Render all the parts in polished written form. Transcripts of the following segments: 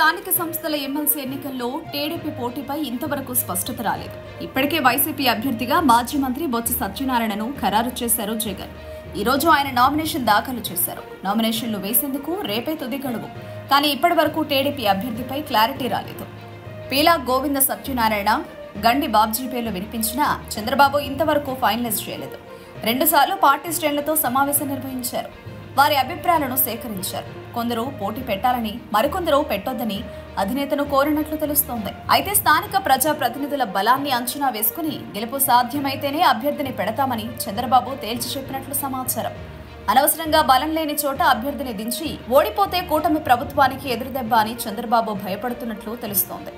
స్థానిక సంస్థల ఎమ్మెల్సీ ఎన్నికల్లో టీడీపీ పోటీపై ఇంతవరకు స్పష్టత రాలేదు. ఇప్పటికే వైసీపీ అభ్యర్థిగా మాజీ మంత్రి బొత్స సత్యనారాయణను ఖరారు చేశారు జగన్. ఈ రోజు ఆయన నామినేషన్ దాఖలు చేశారు. నామినేషన్లు వేసేందుకు రేపే తుది గడువు. కానీ ఇప్పటి వరకు టీడీపీ అభ్యర్థిపై క్లారిటీ రాలేదు. పీలా గోవింద సత్యనారాయణ, గండి బాబ్జీ పేర్లు వినిపించినా చంద్రబాబు ఇంతవరకు ఫైనలైజ్ చేయలేదు. 2 సార్లు పార్టీ శ్రేణులతో సమావేశం నిర్వహించారు. వారి అభిప్రాయాలను సేకరించారు. కొందరు పోటీ పెట్టాలని, మరికొందరు పెట్టొద్దని అధినేతను కోరినట్లు తెలుస్తోంది. అయితే స్థానిక ప్రజా ప్రతినిధుల బలాన్ని అంచనా వేసుకుని గెలుపు సాధ్యమైతేనే అభ్యర్థిని పెడతామని చంద్రబాబు తేల్చి చెప్పినట్లు సమాచారం. అనవసరంగా బలం లేని చోట అభ్యర్థిని దించి ఓడిపోతే కూటమి ప్రభుత్వానికి ఎదురుదెబ్బ అని చంద్రబాబు భయపడుతున్నట్లు తెలుస్తోంది.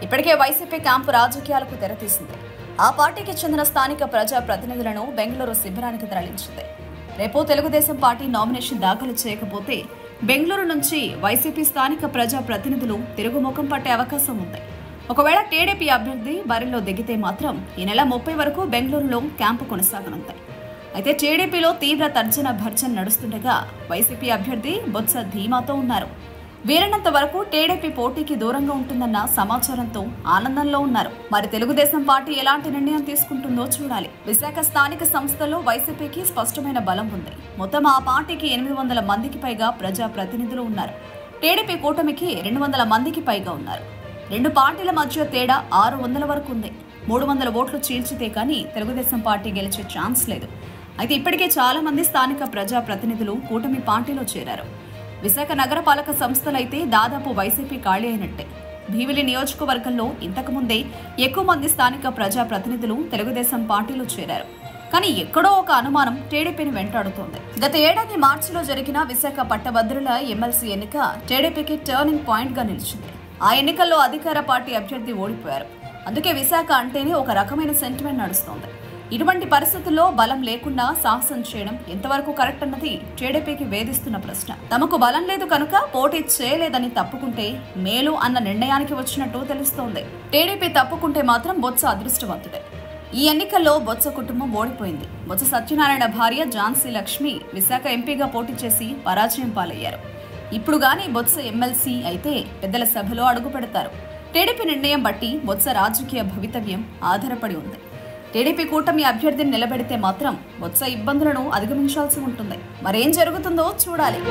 ఇప్పటికే వైసీపీ క్యాంపు రాజకీయాలకు తెరతీసింది. ఆ పార్టీకి చెందిన స్థానిక ప్రజా ప్రతినిధులను బెంగళూరు శిబిరానికి తరలించింది. రేపు తెలుగుదేశం పార్టీ నామినేషన్ దాఖలు చేయకపోతే బెంగళూరు నుంచి వైసీపీ స్థానిక ప్రజా ప్రతినిధులు తిరుగుముఖం పట్టే అవకాశం ఉంది. ఒకవేళ టీడీపీ అభ్యర్థి బరిలో దిగితే మాత్రం ఈ నెల 30 వరకు బెంగళూరులో క్యాంపు కొనసాగనుంది. అయితే టీడీపీలో తీవ్ర తర్జన భర్జన నడుస్తుండగా వైసీపీ అభ్యర్థి బొత్స ధీమాతో ఉన్నారు. వీలైనంత వరకు టీడీపీ పోటీకి దూరంగా ఉంటుందన్న సమాచారంతో ఆనందంలో ఉన్నారు. మరి తెలుగుదేశం పార్టీ ఎలాంటి నిర్ణయం తీసుకుంటుందో చూడాలి. విశాఖ స్థానిక సంస్థల్లో వైసీపీకి స్పష్టమైన బలం ఉంది. మొత్తం ఆ పార్టీకి 800 మందికి పైగా ప్రజా ప్రతినిధులు ఉన్నారు. టీడీపీ కూటమికి 200 మందికి పైగా ఉన్నారు. 2 పార్టీల మధ్య తేడా 600 వరకు ఉంది. 300 ఓట్లు చీల్చితే కానీ తెలుగుదేశం పార్టీ గెలిచే ఛాన్స్ లేదు. అయితే ఇప్పటికే చాలా మంది స్థానిక ప్రజా ప్రతినిధులు కూటమి పార్టీలో చేరారు. విశాఖ నగరపాలక సంస్థలైతే దాదాపు వైసీపీ ఖాళీ అయినట్టే. భీమిలి నియోజకవర్గంలో ఇంతకుముందే ఎక్కువ మంది స్థానిక ప్రజా ప్రతినిధులు తెలుగుదేశం పార్టీలో చేరారు. కానీ ఎక్కడో ఒక అనుమానం టీడీపీని వెంటాడుతోంది. గత ఏడాది మార్చిలో జరిగిన విశాఖ పట్టభద్రుల ఎమ్మెల్సీ ఎన్నిక టీడీపీకి టర్నింగ్ పాయింట్ గా నిలిచింది. ఆ ఎన్నికల్లో అధికార పార్టీ అభ్యర్థి ఓడిపోయారు. అందుకే విశాఖ అంటేనే ఒక రకమైన సెంటిమెంట్ నడుస్తోంది. ఇటువంటి పరిస్థితుల్లో బలం లేకుండా సాహసం చేయడం ఎంతవరకు కరెక్ట్ అన్నది టీడీపీకి వేధిస్తున్న ప్రశ్న. తమకు బలం లేదు కనుక పోటీ చేయలేదని తప్పుకుంటే మేలు అన్న నిర్ణయానికి వచ్చినట్టు తెలుస్తోంది. టీడీపీ తప్పుకుంటే మాత్రం బొత్స అదృష్టవంతుడే. ఈ ఎన్నికల్లో బొత్స కుటుంబం ఓడిపోయింది. బొత్స సత్యనారాయణ భార్య ఝాన్సీ లక్ష్మి విశాఖ ఎంపీగా పోటీ చేసి పరాజయం పాలయ్యారు. ఇప్పుడు గానీ బొత్స ఎమ్మెల్సీ అయితే పెద్దల సభలో అడుగు పెడతారు. టీడీపీ నిర్ణయం బట్టి బొత్స రాజకీయ భవితవ్యం ఆధారపడి ఉంది. టీడీపీ కూటమి అభ్యర్థిని నిలబెడితే మాత్రం బొత్స ఇబ్బందులను అధిగమించాల్సి ఉంటుంది. మరేం జరుగుతుందో చూడాలి.